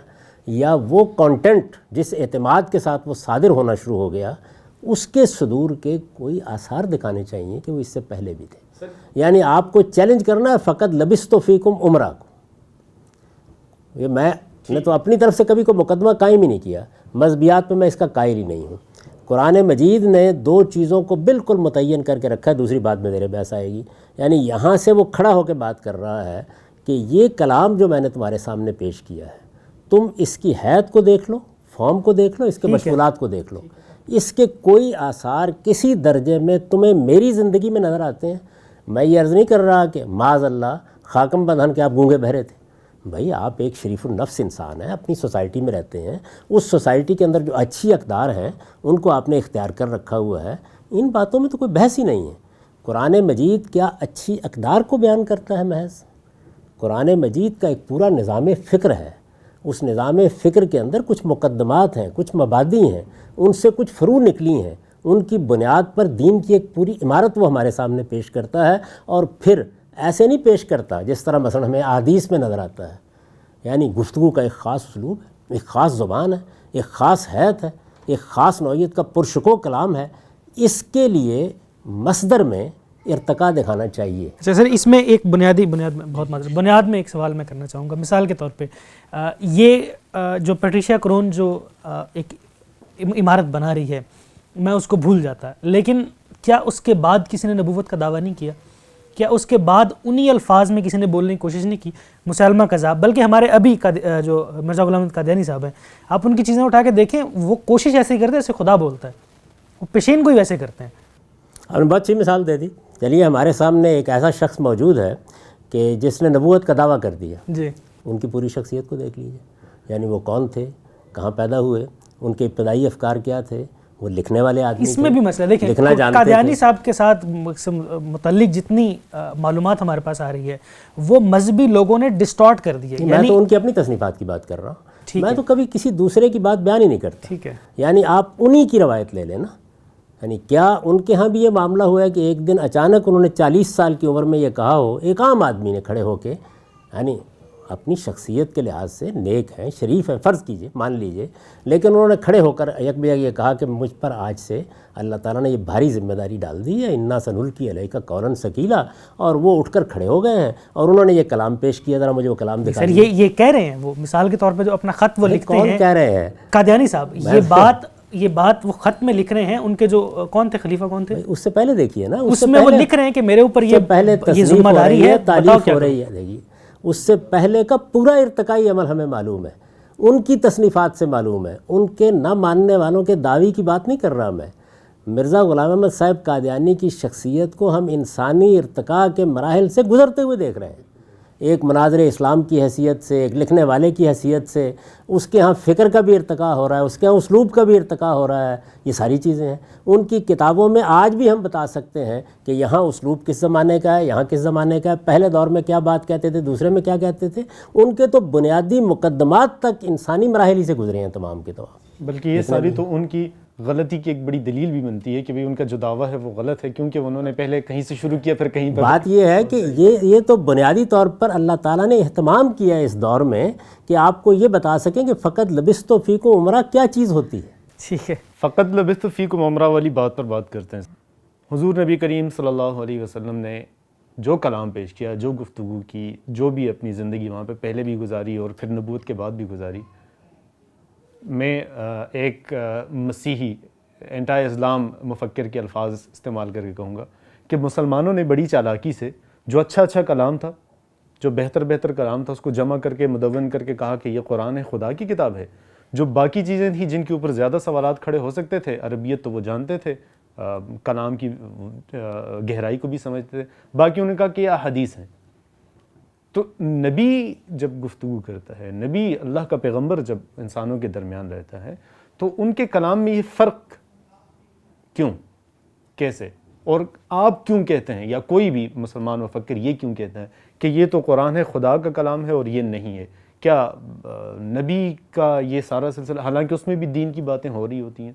یا وہ کانٹینٹ جس اعتماد کے ساتھ وہ صادر ہونا شروع ہو گیا، اس کے صدور کے کوئی آثار دکھانے چاہیے کہ وہ اس سے پہلے بھی تھے. یعنی آپ کو چیلنج کرنا ہے فقط لبثت فیکم عمرہ کو. یہ میں نے تو اپنی طرف سے کبھی کوئی مقدمہ قائم ہی نہیں کیا، مذہبیات میں میں اس کا قائل ہی نہیں ہوں. قرآن مجید نے 2 چیزوں کو بالکل متعین کر کے رکھا ہے، دوسری بات میں میرے بحث آئے گی. یعنی یہاں سے وہ کھڑا ہو کے بات کر رہا ہے کہ یہ کلام جو میں نے تمہارے سامنے پیش کیا ہے، تم اس کی حیت کو دیکھ لو، فارم کو دیکھ لو، اس کے مشغولات کو دیکھ لو، اس کے کوئی آثار کسی درجے میں تمہیں میری زندگی میں نظر آتے ہیں؟ میں یہ عرض نہیں کر رہا کہ معاذ اللہ خاکم بندھن کے آپ گونگے بہرے تھے. بھائی آپ ایک شریف النفس انسان ہیں، اپنی سوسائٹی میں رہتے ہیں، اس سوسائٹی کے اندر جو اچھی اقدار ہیں ان کو آپ نے اختیار کر رکھا ہوا ہے. ان باتوں میں تو کوئی بحث ہی نہیں ہے. قرآن مجید کیا اچھی اقدار کو بیان کرتا ہے محض؟ قرآن مجید کا ایک پورا نظام فکر ہے. اس نظام فکر کے اندر کچھ مقدمات ہیں، کچھ مبادی ہیں، ان سے کچھ فروع نکلی ہیں، ان کی بنیاد پر دین کی ایک پوری عمارت وہ ہمارے سامنے پیش کرتا ہے. اور پھر ایسے نہیں پیش کرتا جس طرح مثلا ہمیں احادیث میں نظر آتا ہے. یعنی گفتگو کا ایک خاص اسلوب ہے، ایک خاص زبان ہے، ایک خاص حیت ہے، ایک خاص نوعیت کا پرشکو کلام ہے. اس کے لیے مصدر میں ارتقا دکھانا چاہیے. اچھا سر، اس میں ایک بنیاد میں بنیاد میں ایک سوال میں کرنا چاہوں گا. مثال کے طور پہ یہ جو پیٹریشیا کرون جو ایک عمارت بنا رہی ہے، میں اس کو بھول جاتا، لیکن کیا اس کے بعد کسی نے نبوت کا دعویٰ نہیں کیا؟ کیا اس کے بعد انہی الفاظ میں کسی نے بولنے کی کوشش نہیں کی؟ مسلمہ کذاب، بلکہ ہمارے ابھی جو مرزا غلام احمد قادیانی صاحب ہیں، آپ ان کی چیزیں اٹھا کے دیکھیں، وہ کوشش ایسے ہی کرتے ہیں جیسے خدا بولتا ہے، وہ پیشین کو ہی ویسے کرتے ہیں. ہم نے بہت سی مثال دے دی. چلیے ہمارے سامنے ایک ایسا شخص موجود ہے کہ جس نے نبوت کا دعویٰ کر دیا. جی، ان کی پوری شخصیت کو دیکھ لیجیے. یعنی وہ کون تھے، کہاں پیدا ہوئے، ان کے ابتدائی افکار کیا تھے، وہ لکھنے والے آدمی اس میں بھی مسئلہ دیکھیں، قادیانی صاحب کے ساتھ متعلق جتنی معلومات ہمارے پاس آ رہی ہے وہ مذہبی لوگوں نے ڈسٹارٹ کر دی ہے. میں تو ان کی اپنی تصنیفات کی بات کر رہا ہوں. میں تو کبھی کسی دوسرے کی بات بیان ہی نہیں کرتا. ٹھیک ہے. یعنی آپ انہی کی روایت لے لیں نا. یعنی کیا ان کے ہاں بھی یہ معاملہ ہوا ہے کہ ایک دن اچانک انہوں نے 40 سال کی عمر میں یہ کہا ہو, ایک عام آدمی نے کھڑے ہو کے, یعنی اپنی شخصیت کے لحاظ سے نیک ہیں, شریف ہیں, فرض کیجئے, مان لیجئے, لیکن انہوں نے کھڑے ہو کر یک بیک یہ کہا کہ مجھ پر آج سے اللہ تعالیٰ نے یہ بھاری ذمہ داری ڈال دی ہے, انا سنلقی علیک قولا ثقیلا, اور وہ اٹھ کر کھڑے ہو گئے ہیں اور انہوں نے یہ کلام پیش کیا. ذرا مجھے وہ کلام دکھا. سر یہ کہہ رہے ہیں وہ, مثال کے طور پہ جو اپنا خط وہ لکھتے ہیں, کون کہہ رہے ہیں؟ قادیانی صاحب. یہ بات وہ خط میں لکھ رہے ہیں, ان کے جو کون تھے, خلیفہ کون تھے, اس سے پہلے دیکھیے نا, اس میں وہ لکھ رہے ہیں کہ میرے اوپر یہ ذمہ داری ہے, تعلیف ہو رہی ہے. دیکھیے اس سے پہلے کا پورا ارتقائی عمل ہمیں معلوم ہے, ان کی تصنیفات سے معلوم ہے, ان کے نہ ماننے والوں کے دعوی کی بات نہیں کر رہا میں. مرزا غلام احمد صاحب قادیانی کی شخصیت کو ہم انسانی ارتقاء کے مراحل سے گزرتے ہوئے دیکھ رہے ہیں, ایک مناظر اسلام کی حیثیت سے, ایک لکھنے والے کی حیثیت سے. اس کے ہاں فکر کا بھی ارتقاء ہو رہا ہے, اس کے ہاں اسلوب کا بھی ارتقاء ہو رہا ہے. یہ ساری چیزیں ہیں ان کی کتابوں میں. آج بھی ہم بتا سکتے ہیں کہ یہاں اسلوب کس زمانے کا ہے, یہاں کس زمانے کا ہے, پہلے دور میں کیا بات کہتے تھے, دوسرے میں کیا کہتے تھے. ان کے تو بنیادی مقدمات تک انسانی مراحل ہی سے گزرے ہیں تمام کے تمام. بلکہ یہ ساری تو ان کی غلطی کی ایک بڑی دلیل بھی بنتی ہے کہ بھئی ان کا جو دعویٰ ہے وہ غلط ہے, کیونکہ انہوں نے پہلے کہیں سے شروع کیا پھر کہیں پر. بات یہ ہے کہ یہ تو بنیادی طور پر اللہ تعالیٰ نے اہتمام کیا ہے اس دور میں کہ آپ کو یہ بتا سکیں کہ فقط لبثت فیکم عمرہ کیا چیز ہوتی ہے. ٹھیک ہے, فقط لبثت فیکم عمرہ والی بات پر بات کرتے ہیں. حضور نبی کریم صلی اللہ علیہ وسلم نے جو کلام پیش کیا, جو گفتگو کی, جو بھی اپنی زندگی وہاں پہ پہلے بھی گزاری اور پھر نبوت کے بعد بھی گزاری, میں ایک مسیحی اینٹائی اسلام مفکر کے الفاظ استعمال کر کے کہوں گا کہ مسلمانوں نے بڑی چالاکی سے جو اچھا کلام تھا, جو بہتر کلام تھا, اس کو جمع کر کے مدون کر کے کہا کہ یہ قرآن ہے, خدا کی کتاب ہے. جو باقی چیزیں تھیں جن کے اوپر زیادہ سوالات کھڑے ہو سکتے تھے, عربیت تو وہ جانتے تھے, کلام کی گہرائی کو بھی سمجھتے تھے, باقی انہوں نے کہا کہ یہ احادیث ہیں. تو نبی جب گفتگو کرتا ہے, نبی اللہ کا پیغمبر جب انسانوں کے درمیان رہتا ہے, تو ان کے کلام میں یہ فرق کیوں, کیسے, اور آپ کیوں کہتے ہیں, یا کوئی بھی مسلمان مفکر یہ کیوں کہتا ہے کہ یہ تو قرآن ہے, خدا کا کلام ہے اور یہ نہیں ہے. کیا نبی کا یہ سارا سلسلہ, حالانکہ اس میں بھی دین کی باتیں ہو رہی ہوتی ہیں,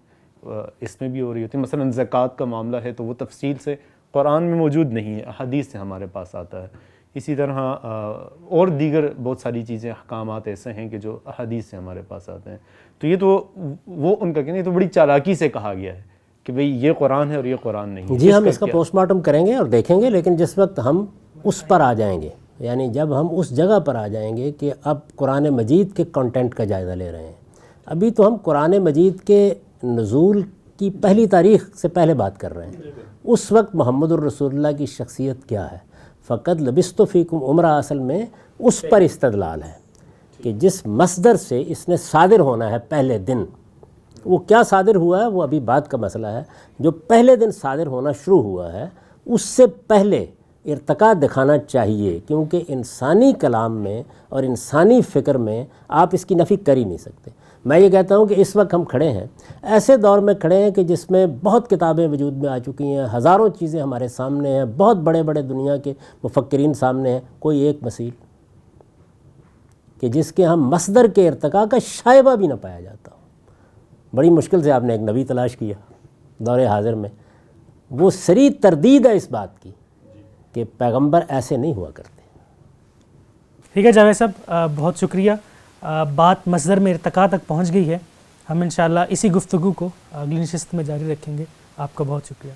اس میں بھی ہو رہی ہوتی ہیں. مثلا زکوٰۃ کا معاملہ ہے تو وہ تفصیل سے قرآن میں موجود نہیں ہے, حدیث سے ہمارے پاس آتا ہے. اسی طرح اور دیگر بہت ساری چیزیں, احکامات ایسے ہیں کہ جو حدیث سے ہمارے پاس آتے ہیں. تو یہ تو وہ ان کا کہنا, یہ تو بڑی چالاکی سے کہا گیا ہے کہ بھئی یہ قرآن ہے اور یہ قرآن نہیں. جی ہم اس کا پوسٹ مارٹم کریں گے اور دیکھیں گے, لیکن جس وقت ہم اس پر آ جائیں گے, یعنی جب ہم اس جگہ پر آ جائیں گے کہ اب قرآن مجید کے کنٹینٹ کا جائزہ لے رہے ہیں. ابھی تو ہم قرآن مجید کے نزول کی پہلی تاریخ سے پہلے بات کر رہے ہیں. اس وقت محمد الرسول اللہ کی شخصیت کیا ہے, فقط لبثت فیکم عمرہ اصل میں اس پر استدلال ہے کہ جس مصدر سے اس نے صادر ہونا ہے پہلے دن, وہ کیا صادر ہوا ہے وہ ابھی بات کا مسئلہ ہے. جو پہلے دن صادر ہونا شروع ہوا ہے اس سے پہلے ارتقاء دکھانا چاہیے, کیونکہ انسانی کلام میں اور انسانی فکر میں آپ اس کی نفی کر ہی نہیں سکتے. میں یہ کہتا ہوں کہ اس وقت ہم کھڑے ہیں ایسے دور میں کھڑے ہیں کہ جس میں بہت کتابیں وجود میں آ چکی ہیں, ہزاروں چیزیں ہمارے سامنے ہیں, بہت بڑے دنیا کے مفکرین سامنے ہیں, کوئی ایک مسیل کہ جس کے ہم مصدر کے ارتقاء کا شائبہ بھی نہ پایا جاتا ہو. بڑی مشکل سے آپ نے ایک نبی تلاش کیا دور حاضر میں. وہ صریح تردید ہے اس بات کی کہ پیغمبر ایسے نہیں ہوا کرتے. ٹھیک ہے جاوید صاحب, بہت شکریہ. بات مصدر میں ارتقاء تک پہنچ گئی ہے. ہم انشاءاللہ اسی گفتگو کو اگلی نشست میں جاری رکھیں گے. آپ کا بہت شکریہ.